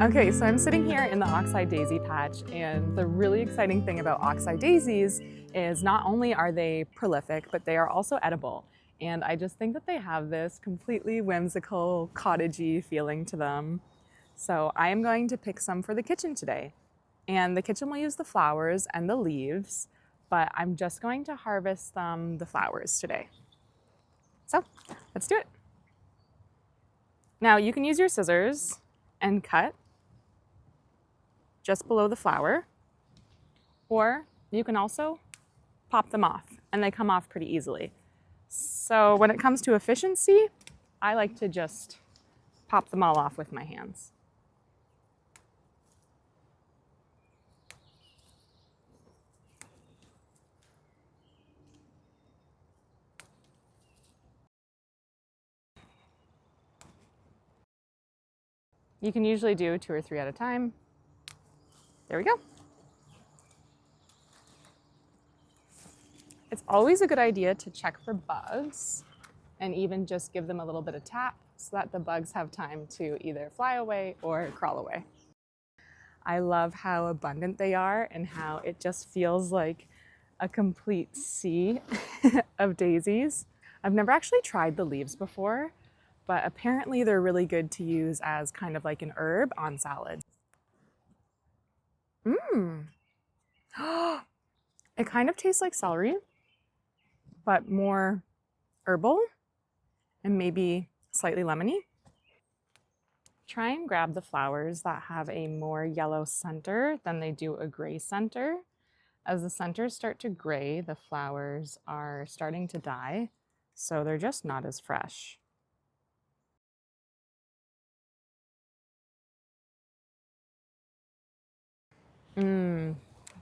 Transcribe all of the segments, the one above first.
Okay, so I'm sitting here in the Oxeye Daisy patch, and the really exciting thing about Oxeye Daisies is not only are they prolific, but they are also edible. And I just think that they have this completely whimsical, cottagey feeling to them. So I am going to pick some for the kitchen today. And the kitchen will use the flowers and the leaves, but I'm just going to harvest the flowers today. So let's do it. Now you can use your scissors and cut just below the flower, or you can also pop them off, and they come off pretty easily. So when it comes to efficiency, I like to just pop them all off with my hands. You can usually do 2 or 3 at a time. There we go. It's always a good idea to check for bugs and even just give them a little bit of tap so that the bugs have time to either fly away or crawl away. I love how abundant they are and how it just feels like a complete sea of daisies. I've never actually tried the leaves before, but apparently they're really good to use as kind of like an herb on salads. It kind of tastes like celery, but more herbal and maybe slightly lemony. Try and grab the flowers that have a more yellow center than they do a gray center. As the centers start to gray, the flowers are starting to die, so they're just not as fresh.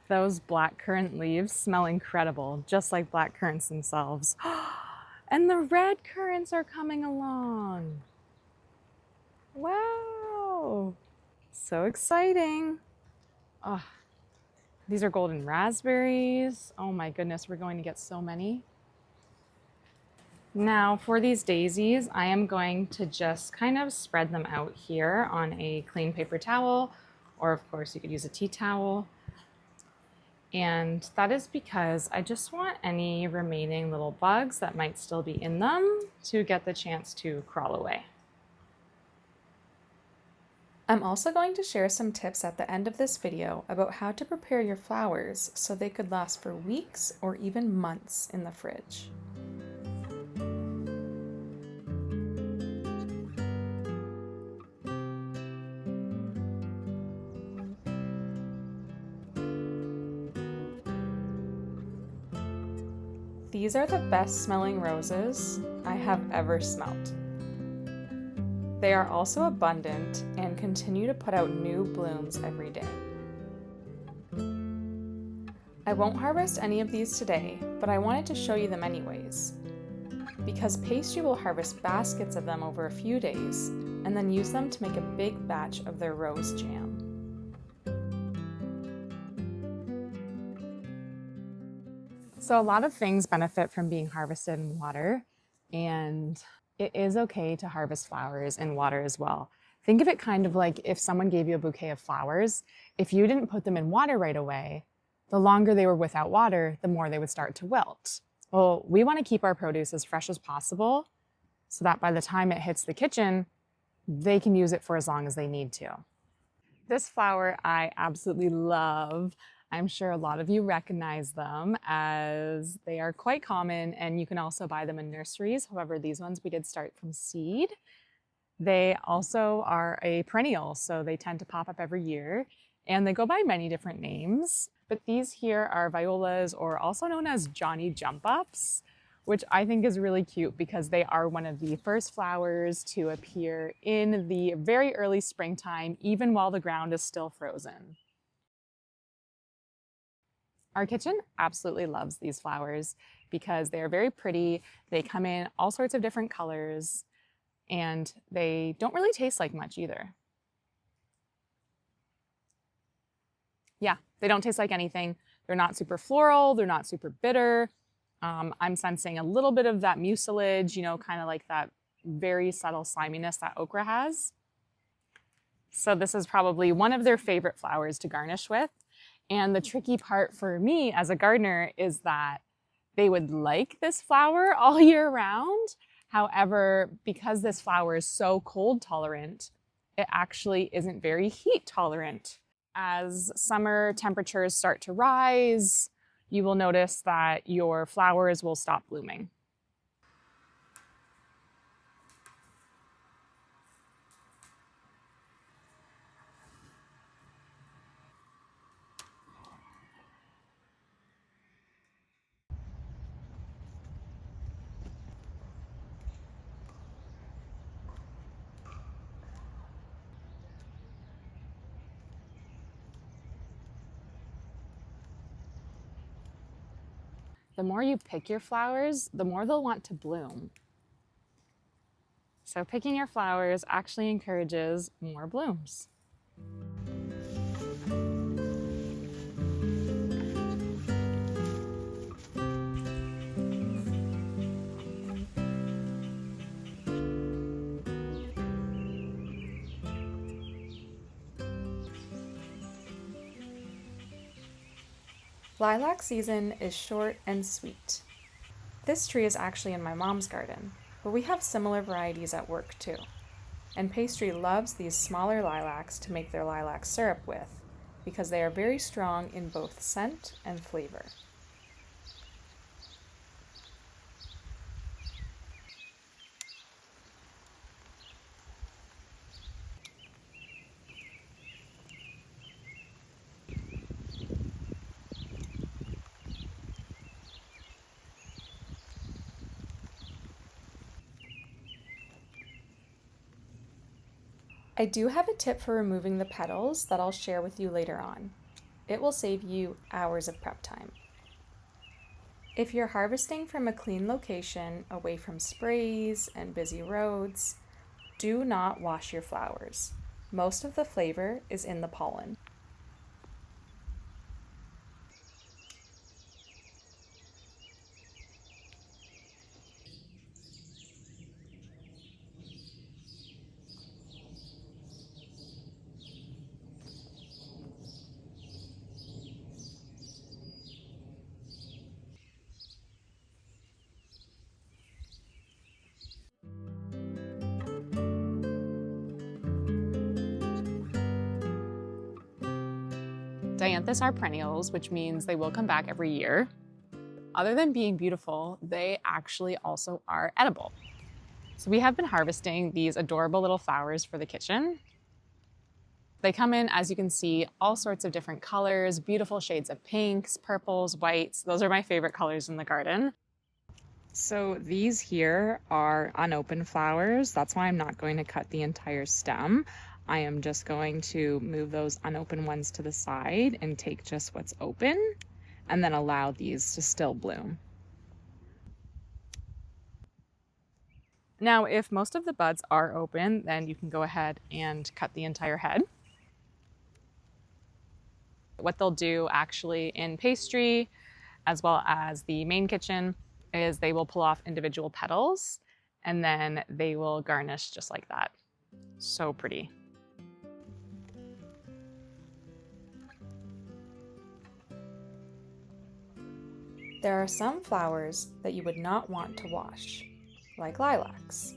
Those blackcurrant leaves smell incredible, just like blackcurrants themselves. And the red currants are coming along. Wow, so exciting. Oh, these are golden raspberries. Oh my goodness, we're going to get so many. Now for these daisies, I am going to just kind of spread them out here on a clean paper towel, or of course you could use a tea towel. And that is because I just want any remaining little bugs that might still be in them to get the chance to crawl away. I'm also going to share some tips at the end of this video about how to prepare your flowers so they could last for weeks or even months in the fridge. These are the best smelling roses I have ever smelt. They are also abundant and continue to put out new blooms every day. I won't harvest any of these today, but I wanted to show you them anyways, because pastry will harvest baskets of them over a few days and then use them to make a big batch of their rose jam. So a lot of things benefit from being harvested in water, and it is okay to harvest flowers in water as well. Think of it kind of like if someone gave you a bouquet of flowers, if you didn't put them in water right away, the longer they were without water, the more they would start to wilt. Well, we want to keep our produce as fresh as possible so that by the time it hits the kitchen, they can use it for as long as they need to. This flower I absolutely love. I'm sure a lot of you recognize them as they are quite common, and you can also buy them in nurseries. However, these ones we did start from seed. They also are a perennial, so they tend to pop up every year, and they go by many different names. But these here are Violas, or also known as Johnny Jump Ups, which I think is really cute because they are one of the first flowers to appear in the very early springtime, even while the ground is still frozen. Our kitchen absolutely loves these flowers because they are very pretty. They come in all sorts of different colors, and they don't really taste like much either. Yeah, they don't taste like anything. They're not super floral. They're not super bitter. I'm sensing a little bit of that mucilage, kind of like that very subtle sliminess that okra has. So this is probably one of their favorite flowers to garnish with. And the tricky part for me as a gardener is that they would like this flower all year round. However, because this flower is so cold tolerant, it actually isn't very heat tolerant. As summer temperatures start to rise, you will notice that your flowers will stop blooming. The more you pick your flowers, the more they'll want to bloom. So picking your flowers actually encourages more blooms. Lilac season is short and sweet. This tree is actually in my mom's garden, but we have similar varieties at work too. And Pastry loves these smaller lilacs to make their lilac syrup with, because they are very strong in both scent and flavor. I do have a tip for removing the petals that I'll share with you later on. It will save you hours of prep time. If you're harvesting from a clean location away from sprays and busy roads, do not wash your flowers. Most of the flavor is in the pollen. Dianthus are perennials, which means they will come back every year. Other than being beautiful, they actually also are edible. So we have been harvesting these adorable little flowers for the kitchen. They come in, as you can see, all sorts of different colors, beautiful shades of pinks, purples, whites. Those are my favorite colors in the garden. So these here are unopened flowers. That's why I'm not going to cut the entire stem. I am just going to move those unopened ones to the side and take just what's open and then allow these to still bloom. Now, if most of the buds are open, then you can go ahead and cut the entire head. What they'll do actually in pastry, as well as the main kitchen, is they will pull off individual petals and then they will garnish just like that. So pretty. There are some flowers that you would not want to wash, like lilacs,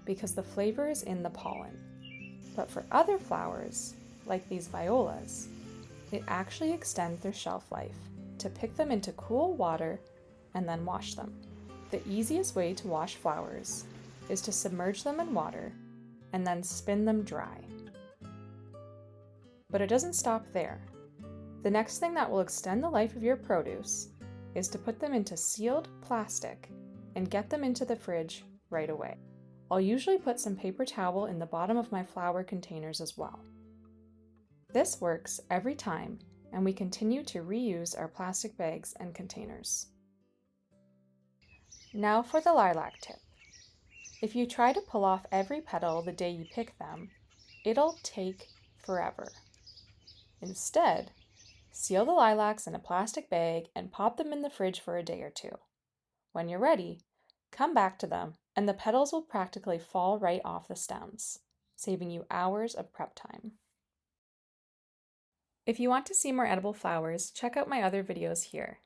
because the flavor is in the pollen. But for other flowers, like these violas, it actually extends their shelf life to pick them into cool water and then wash them. The easiest way to wash flowers is to submerge them in water and then spin them dry. But it doesn't stop there. The next thing that will extend the life of your produce is to put them into sealed plastic and get them into the fridge right away. I'll usually put some paper towel in the bottom of my flower containers as well. This works every time, and we continue to reuse our plastic bags and containers. Now for the lilac tip. If you try to pull off every petal the day you pick them, it'll take forever. Instead, seal the lilacs in a plastic bag and pop them in the fridge for a day or two. When you're ready, come back to them and the petals will practically fall right off the stems, saving you hours of prep time. If you want to see more edible flowers, check out my other videos here.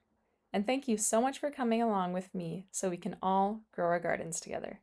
And thank you so much for coming along with me so we can all grow our gardens together.